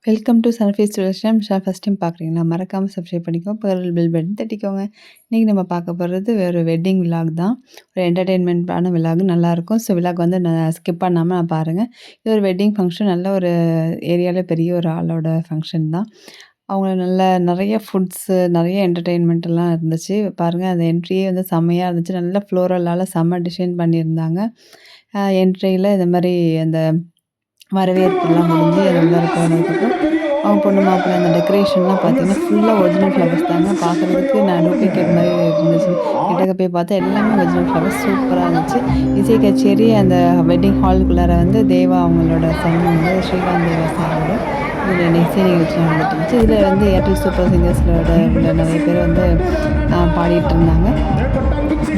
Welcome to Sunface restaurant. First time பார்க்குறீங்களா? மறக்காம subscribe பண்ணிக்கோங்க. பக்கத்துல பெல் பட்டன் தட்டிக்கோங்க. இன்னைக்கு நம்ம பார்க்க போறது ஒரு வெட்டிங் விலாக் தான். ஒரு என்டர்டெயின்மெண்ட்டான விலாக் நல்லாயிருக்கும். ஸோ விலாக் வந்து நான் ஸ்கிப் பண்ணாம பாருங்க. இது ஒரு வெட்டிங் ஃபங்ஷன். நல்ல ஒரு ஏரியால பெரிய ஒரு ஆளோட ஃபங்ஷன் தான். அவங்க நெறைய ஃபுட்ஸு, நெறைய என்டர்டெயின்மெண்ட்லாம் இருந்துச்சு. பாருங்க அந்த என்ட்ரியே வந்து செம்மையா இருந்துச்சு. நல்ல ஃப்ளோரலால செம்ம டிசைன் பண்ணியிருந்தாங்க. என்ட்ரியில இந்த மாரி அந்த வரவேற்புலாம் முடிஞ்சு அது உள்ளார போனதுக்கப்புறம், அவங்க பொண்ணு மாப்பிள்ளை அந்த டெக்கரேஷன்லாம் பார்த்தீங்கன்னா, ஃபுல்லா ஒரிஜினல் ஃப்ளவர்ஸ் தாங்க. பார்க்குறதுக்கு நான் டூப்ளிகேட் மாரி இருந்துச்சு. கிட்டக்க போய் பார்த்தா எல்லாமே ஒரிஜினல் ஃப்ளவர்ஸ் சூப்பரா இருந்துச்சு. இசை கச்சேரி அந்த வெட்டிங் ஹாலுக்குள்ளார வந்து தேவா அவங்களோட சன் வந்து ஸ்ரீகாந்த் தேவா சாரோட இதில இசை நிகழ்ச்சி நடந்துட்டு இருந்துச்சு. இதில வந்து ஏர்டெல் சூப்பர் சிங்கர்ஸோட உள்ள நெறைய பேர் வந்து பாடிட்டு இருந்தாங்க.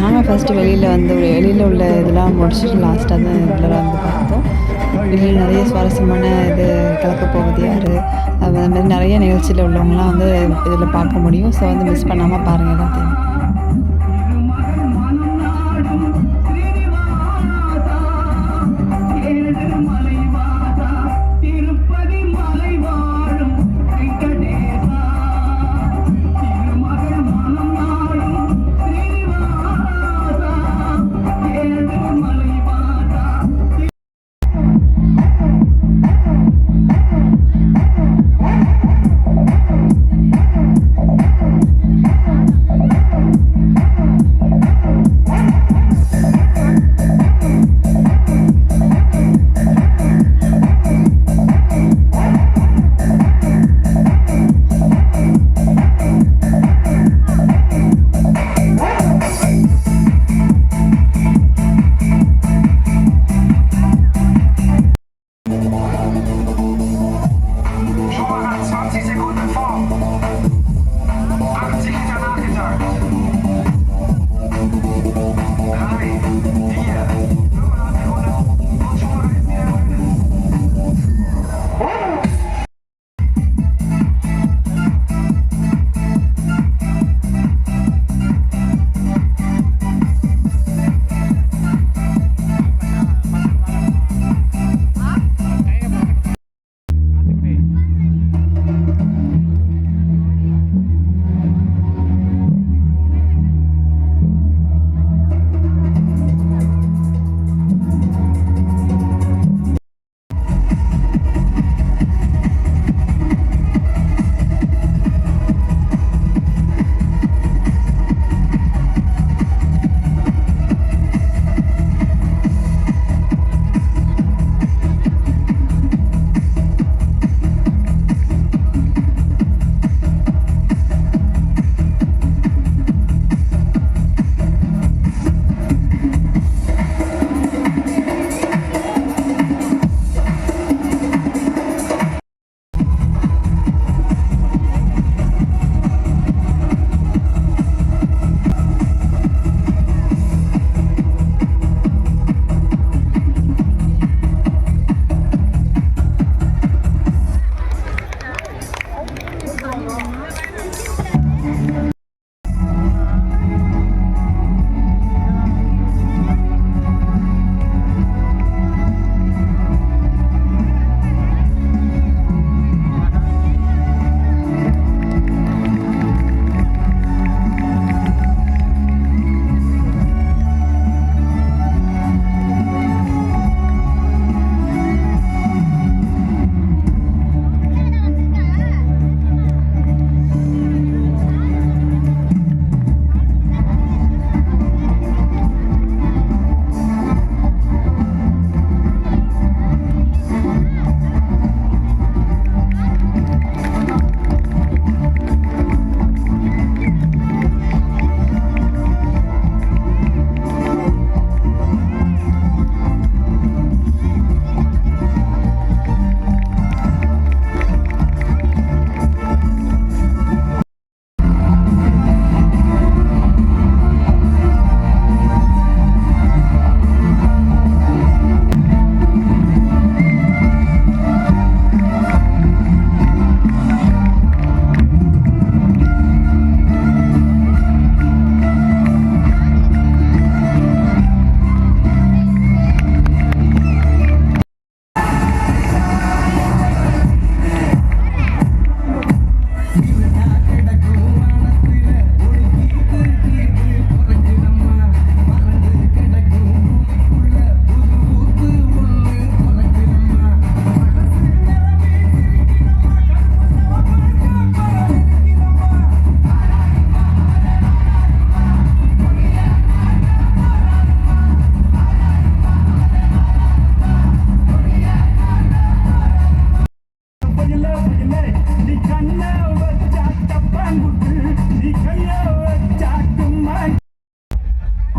நாங்க ஃபர்ஸ்ட்டு வெளியில உள்ள இதெல்லாம் முடிச்சுட்டு லாஸ்ட்டா தான் உள்ளார வந்து பார்த்தோம். வெளியில நெறைய சுவாரஸ்யமான இது கலக்கப் போவது யாரு? அது மாரி நெறைய நிகழ்ச்சியில உள்ளவங்கலாம் வந்து இதில பார்க்க முடியும். ஸோ வந்து மிஸ் பண்ணாம பாருங்க எல்லாத்தையும்.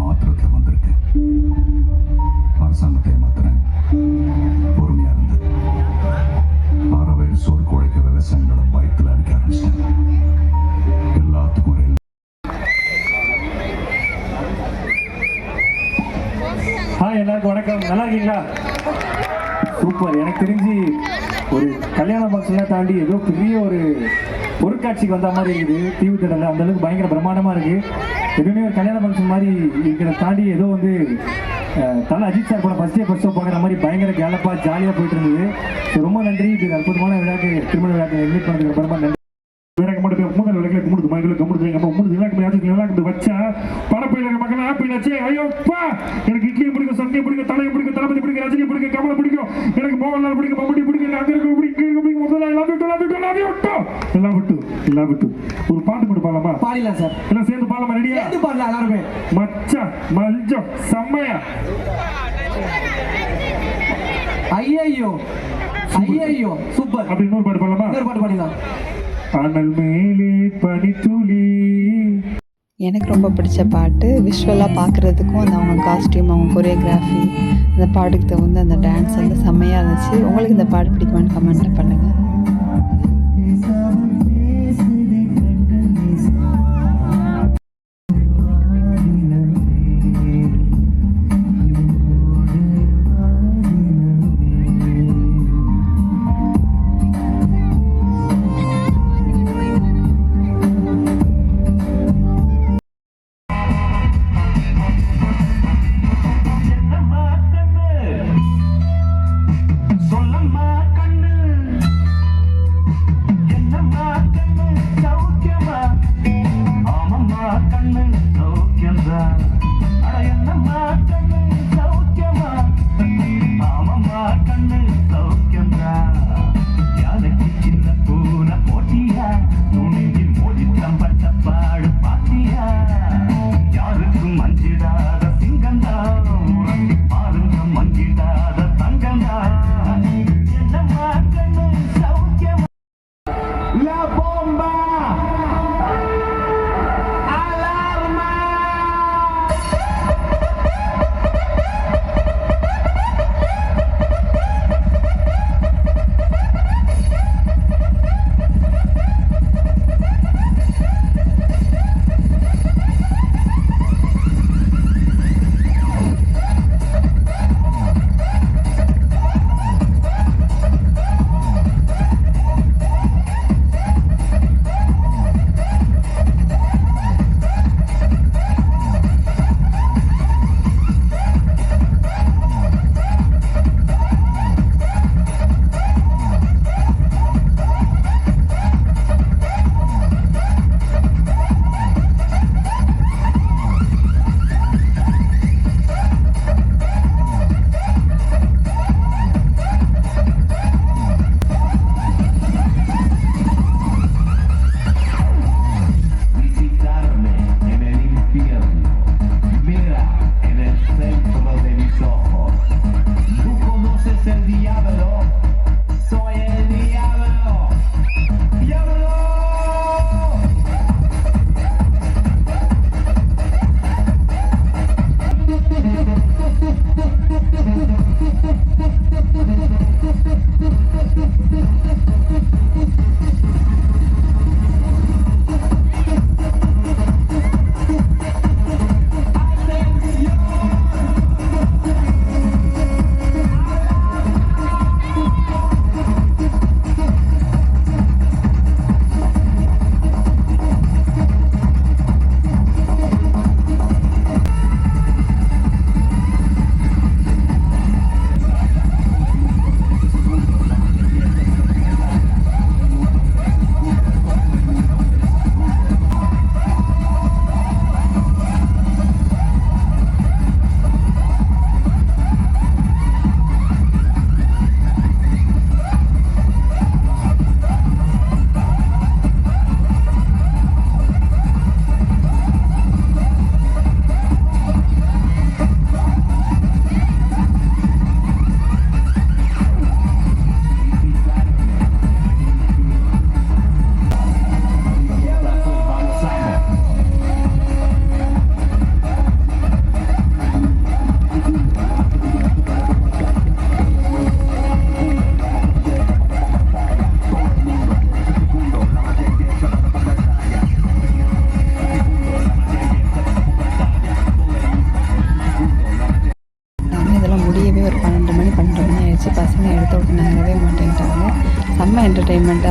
ஆத்திரத்தில் வந்திருக்கேன். அரசாங்கத்தை மாத்திரேன். பொறுமையா இருந்தேன். அறவை சோறு குழைக்க விவசாயிகளோட பயத்தில் அடிக்க ஆரம்பிச்சிட்டேன். எல்லாத்துக்கும் ஒரு ஹாய், எல்லாருக்கும் வணக்கம். நல்லா இருக்கீங்களா? சூப்பர். எனக்கு தெரிஞ்சு ஒரு கல்யாண ஃபங்க்ஷன்லாம் தாண்டி ஏதோ பெரிய ஒரு பொருட்காட்சிக்கு வந்த மாதிரி இருக்குது. தீவு திடல அந்த அளவுக்கு பயங்கர பிரமாண்டமாக இருக்குது. எப்பவுமே ஒரு கல்யாண ஃபங்க்ஷன் மாதிரி இருக்கிறத தாண்டி ஏதோ வந்து தலை அஜித் சார் கூட ஃபஸ்ட் பார்க்குற மாதிரி பயங்கர கேலப்பாக ஜாலியாக போயிட்டு இருந்தது. ஸோ ரொம்ப நன்றி. இது அற்புதமான விழாக்கு, திருமண விழாக்கு இன்வைட் பண்ணதுக்கு அப்புறமா நன்றி. முதல் விளக்கில் கும்பிடுது மகளை கும்பிடுது எங்கள் அம்மா 3 விளக்கு வச்சா படப்பையில் மகன் ஆப்பிளாச்சு. ஐயோப்பா, எனக்கு இட்லியும் பிடிக்கும், சட்னியும் பிடிக்கும், தலையும் பிடிக்கும், தளபதி பிடிக்கும், ரஜினி பிடிக்கும், கமலை பிடிக்கும், எனக்கு மோகன்லால் பிடிக்கும், மம்முட்டி பிடிக்கும், அங்கே இருக்க பிடிக்கும், முதல்ல எல்லாம் விட்டு ஒரு பாட்டு மட்டும் பாடலாமா? பாடலாம் சார். எல்லாம் சேர்ந்து பாடலாமா? ரெடியா? சேர்ந்து பாடலாம் எல்லாருமே. மச்சா மஞ்சம் செம்மையா. ஐயோ ஐயோ சூப்பர். அப்படி இன்னொரு பாட்டு பாடலாமா? இன்னொரு பாட்டு பாடலாம். அனல் மேலே பனித்துளி. எனக்கு ரொம்ப பிடிச்ச பாட்டு, விஷுவலாக பார்க்குறதுக்கும் அந்த அவங்க காஸ்டியூம், அவங்க கொரியோகிராஃபி, அந்த பாட்டுக்கு தகுந்த அந்த டான்ஸ் வந்து செம்மையாக இருந்துச்சு. உங்களுக்கு இந்த பாட்டு பிடிக்குமான்னு கமெண்ட்டில் பண்ணுங்கள்.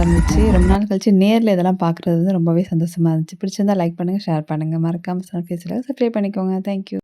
சூப்பரா இருந்துச்சு. ரொம்ப நாள் கழிச்சு நேர்ல இதெல்லாம் பார்க்குறது வந்து ரொம்பவே சந்தோஷமா இருந்துச்சு. பிடிச்சிருந்தா லைக் பண்ணுங்க, ஷேர் பண்ணுங்க. மறக்காம சன் ஃபேஸ்ல சப்ஸ்கிரைப் பண்ணிக்கோங்க. Thank you.